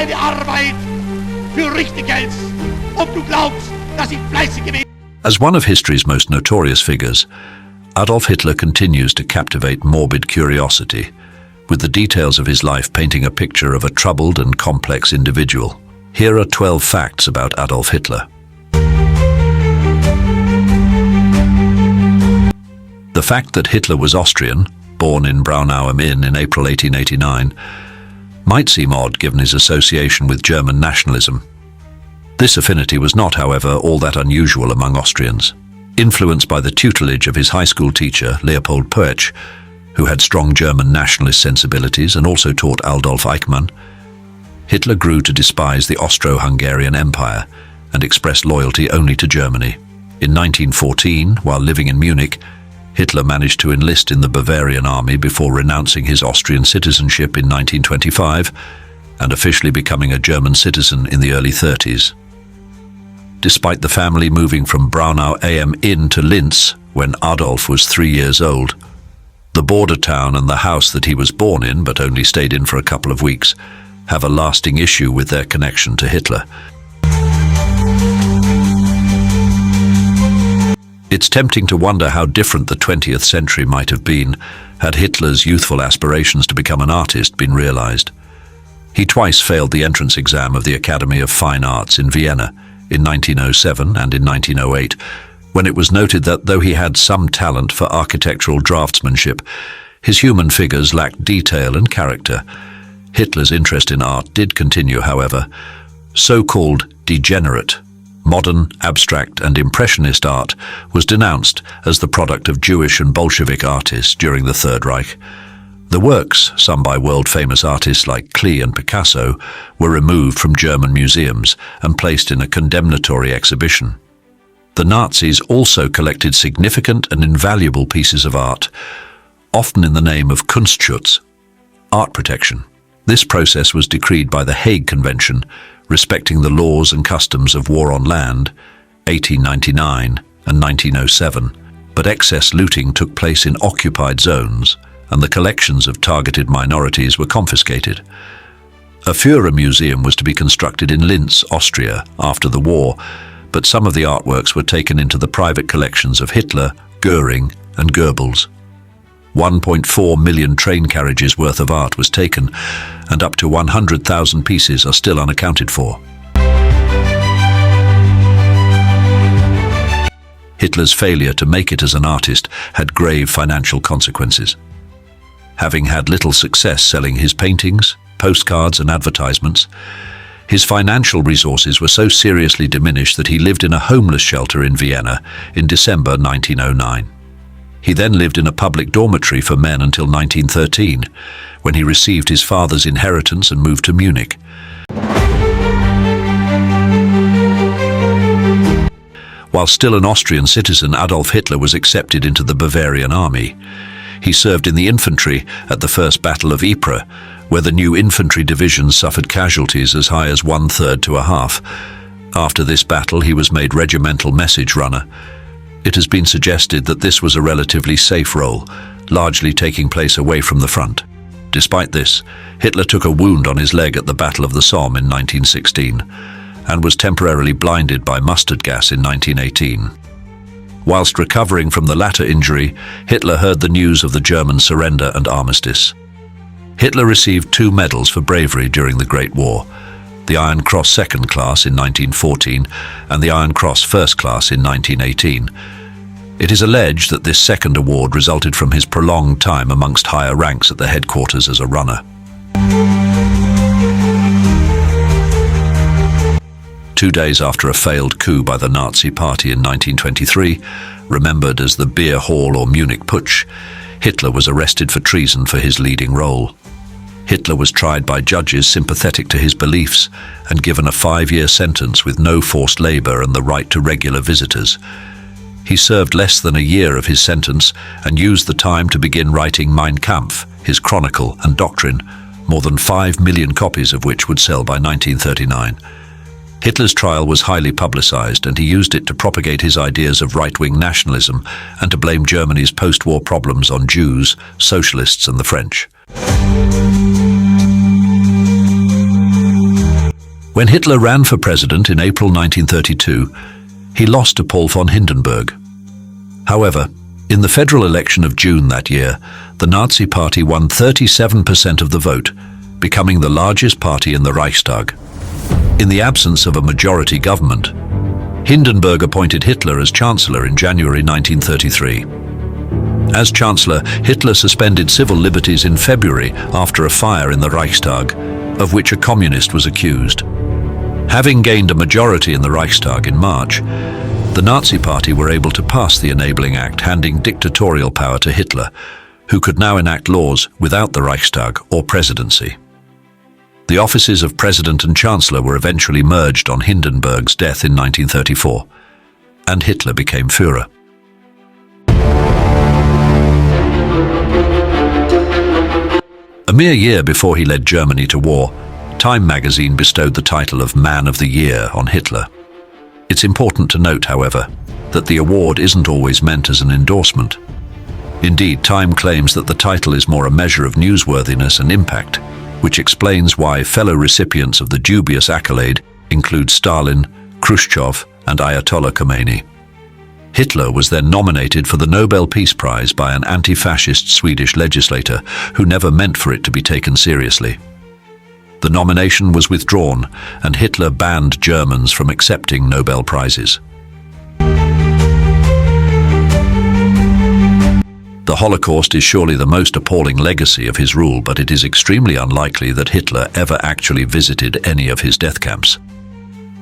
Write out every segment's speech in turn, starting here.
deine Arbeit für richtig hältst, ob du glaubst, dass ich fleißig gewesen. As one of history's most notorious figures, Adolf Hitler continues to captivate morbid curiosity, with the details of his life painting a picture of a troubled and complex individual. Here are 12 facts about Adolf Hitler. The fact that Hitler was Austrian, born in Braunau am Inn in April 1889, might seem odd given his association with German nationalism. This affinity was not, however, all that unusual among Austrians. Influenced by the tutelage of his high school teacher, Leopold Pötsch, who had strong German nationalist sensibilities and also taught Adolf Eichmann, Hitler grew to despise the Austro-Hungarian Empire and expressed loyalty only to Germany. In 1914, while living in Munich, Hitler managed to enlist in the Bavarian army before renouncing his Austrian citizenship in 1925 and officially becoming a German citizen in the early 30s. Despite the family moving from Braunau am Inn to Linz when Adolf was 3 years old, the border town and the house that he was born in but only stayed in for a couple of weeks have a lasting issue with their connection to Hitler. It's tempting to wonder how different the 20th century might have been had Hitler's youthful aspirations to become an artist been realized. He twice failed the entrance exam of the Academy of Fine Arts in Vienna in 1907 and in 1908, when it was noted that though he had some talent for architectural draftsmanship, his human figures lacked detail and character. Hitler's interest in art did continue, however. So-called degenerate, modern, abstract and impressionist art was denounced as the product of Jewish and Bolshevik artists during the Third Reich. The works, some by world-famous artists like Klee and Picasso, were removed from German museums and placed in a condemnatory exhibition. The Nazis also collected significant and invaluable pieces of art, often in the name of Kunstschutz, art protection. This process was decreed by the Hague Convention, respecting the laws and customs of war on land, 1899 and 1907, but excess looting took place in occupied zones, and the collections of targeted minorities were confiscated. A Führer museum was to be constructed in Linz, Austria, after the war, but some of the artworks were taken into the private collections of Hitler, Göring and Goebbels. 1.4 million train carriages worth of art was taken, and up to 100,000 pieces are still unaccounted for. Hitler's failure to make it as an artist had grave financial consequences. Having had little success selling his paintings, postcards and advertisements, his financial resources were so seriously diminished that he lived in a homeless shelter in Vienna in December 1909. He then lived in a public dormitory for men until 1913, when he received his father's inheritance and moved to Munich. While still an Austrian citizen, Adolf Hitler was accepted into the Bavarian army. He served in the infantry at the First Battle of Ypres, where the new infantry divisions suffered casualties as high as 1/3 to a half. After this battle, he was made regimental message runner. It has been suggested that this was a relatively safe role, largely taking place away from the front. Despite this, Hitler took a wound on his leg at the Battle of the Somme in 1916 and was temporarily blinded by mustard gas in 1918. Whilst recovering from the latter injury, Hitler heard the news of the German surrender and armistice. Hitler received 2 medals for bravery during the Great War, the Iron Cross Second Class in 1914 and the Iron Cross First Class in 1918. It is alleged that this second award resulted from his prolonged time amongst higher ranks at the headquarters as a runner. 2 days after a failed coup by the Nazi Party in 1923, remembered as the Beer Hall or Munich Putsch, Hitler was arrested for treason for his leading role. Hitler was tried by judges sympathetic to his beliefs and given a 5-year sentence with no forced labor and the right to regular visitors. He served less than a year of his sentence and used the time to begin writing Mein Kampf, his chronicle and doctrine, more than 5 million copies of which would sell by 1939. Hitler's trial was highly publicized, and he used it to propagate his ideas of right-wing nationalism and to blame Germany's post-war problems on Jews, socialists and the French. When Hitler ran for president in April 1932, he lost to Paul von Hindenburg. However, in the federal election of June that year, the Nazi Party won 37% of the vote, becoming the largest party in the Reichstag. In the absence of a majority government, Hindenburg appointed Hitler as Chancellor in January 1933. As Chancellor, Hitler suspended civil liberties in February after a fire in the Reichstag, of which a communist was accused. Having gained a majority in the Reichstag in March, the Nazi Party were able to pass the Enabling Act handing dictatorial power to Hitler, who could now enact laws without the Reichstag or presidency. The offices of President and Chancellor were eventually merged on Hindenburg's death in 1934, and Hitler became Führer. A mere year before he led Germany to war, Time magazine bestowed the title of Man of the Year on Hitler. It's important to note, however, that the award isn't always meant as an endorsement. Indeed, Time claims that the title is more a measure of newsworthiness and impact, which explains why fellow recipients of the dubious accolade include Stalin, Khrushchev, and Ayatollah Khomeini. Hitler was then nominated for the Nobel Peace Prize by an anti-fascist Swedish legislator who never meant for it to be taken seriously. The nomination was withdrawn, and Hitler banned Germans from accepting Nobel Prizes. The Holocaust is surely the most appalling legacy of his rule, but it is extremely unlikely that Hitler ever actually visited any of his death camps.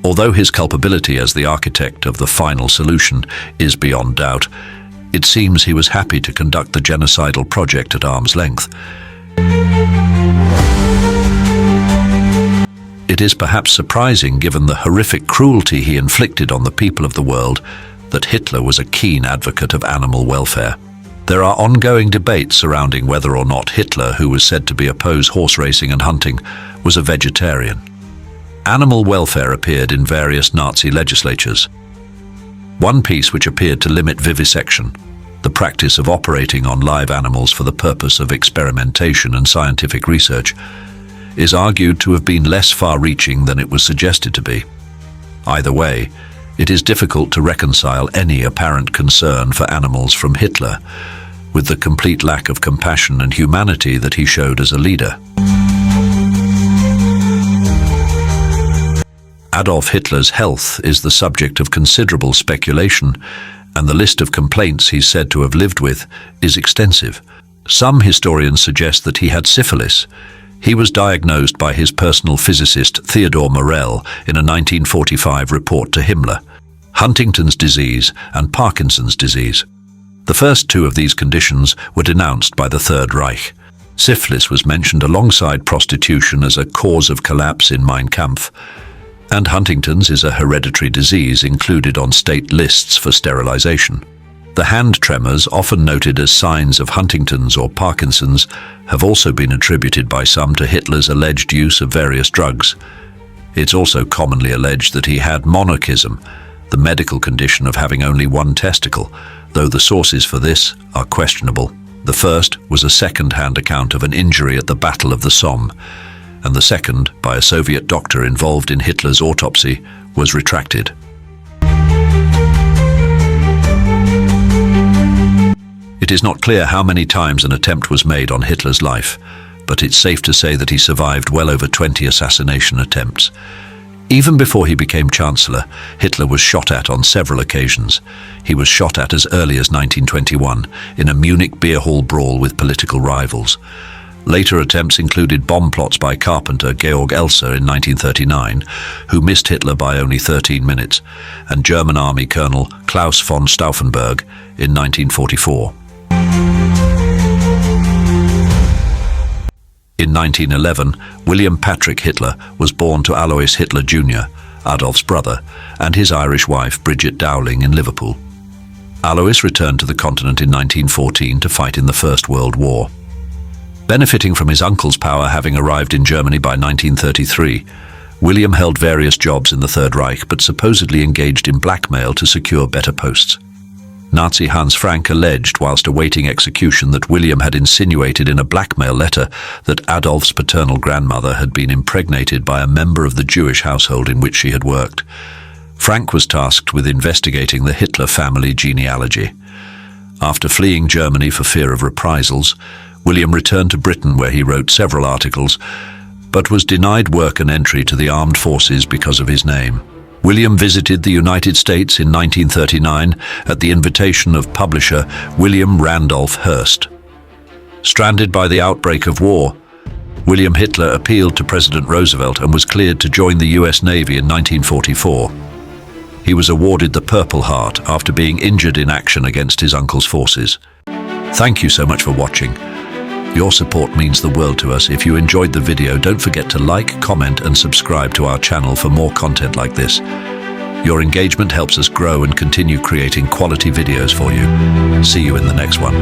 Although his culpability as the architect of the final solution is beyond doubt, it seems he was happy to conduct the genocidal project at arm's length. It is perhaps surprising, given the horrific cruelty he inflicted on the people of the world, that Hitler was a keen advocate of animal welfare. There are ongoing debates surrounding whether or not Hitler, who was said to oppose horse racing and hunting, was a vegetarian. Animal welfare appeared in various Nazi legislatures. One piece which appeared to limit vivisection, the practice of operating on live animals for the purpose of experimentation and scientific research, is argued to have been less far-reaching than it was suggested to be. Either way, it is difficult to reconcile any apparent concern for animals from Hitler with the complete lack of compassion and humanity that he showed as a leader. Adolf Hitler's health is the subject of considerable speculation, and the list of complaints he's said to have lived with is extensive. Some historians suggest that he had syphilis. He was diagnosed by his personal physicist Theodor Morell in a 1945 report to Himmler, Huntington's disease and Parkinson's disease. The first two of these conditions were denounced by the Third Reich. Syphilis was mentioned alongside prostitution as a cause of collapse in Mein Kampf, and Huntington's is a hereditary disease included on state lists for sterilization. The hand tremors, often noted as signs of Huntington's or Parkinson's, have also been attributed by some to Hitler's alleged use of various drugs. It's also commonly alleged that he had monarchism, the medical condition of having only one testicle, though the sources for this are questionable. The first was a second-hand account of an injury at the Battle of the Somme, and the second, by a Soviet doctor involved in Hitler's autopsy, was retracted. It is not clear how many times an attempt was made on Hitler's life, but it's safe to say that he survived well over 20 assassination attempts. Even before he became Chancellor, Hitler was shot at on several occasions. He was shot at as early as 1921 in a Munich beer hall brawl with political rivals. Later attempts included bomb plots by carpenter Georg Elser in 1939, who missed Hitler by only 13 minutes, and German Army Colonel Klaus von Stauffenberg in 1944. In 1911, William Patrick Hitler was born to Alois Hitler Jr., Adolf's brother, and his Irish wife Bridget Dowling in Liverpool. Alois returned to the continent in 1914 to fight in the First World War. Benefiting from his uncle's power having arrived in Germany by 1933, William held various jobs in the Third Reich but supposedly engaged in blackmail to secure better posts. Nazi Hans Frank alleged whilst awaiting execution that William had insinuated in a blackmail letter that Adolf's paternal grandmother had been impregnated by a member of the Jewish household in which she had worked. Frank was tasked with investigating the Hitler family genealogy. After fleeing Germany for fear of reprisals, William returned to Britain where he wrote several articles, but was denied work and entry to the armed forces because of his name. William visited the United States in 1939 at the invitation of publisher William Randolph Hearst. Stranded by the outbreak of war, William Hitler appealed to President Roosevelt and was cleared to join the US Navy in 1944. He was awarded the Purple Heart after being injured in action against his uncle's forces. Thank you so much for watching. Your support means the world to us. If you enjoyed the video, don't forget to like, comment and subscribe to our channel for more content like this. Your engagement helps us grow and continue creating quality videos for you. See you in the next one.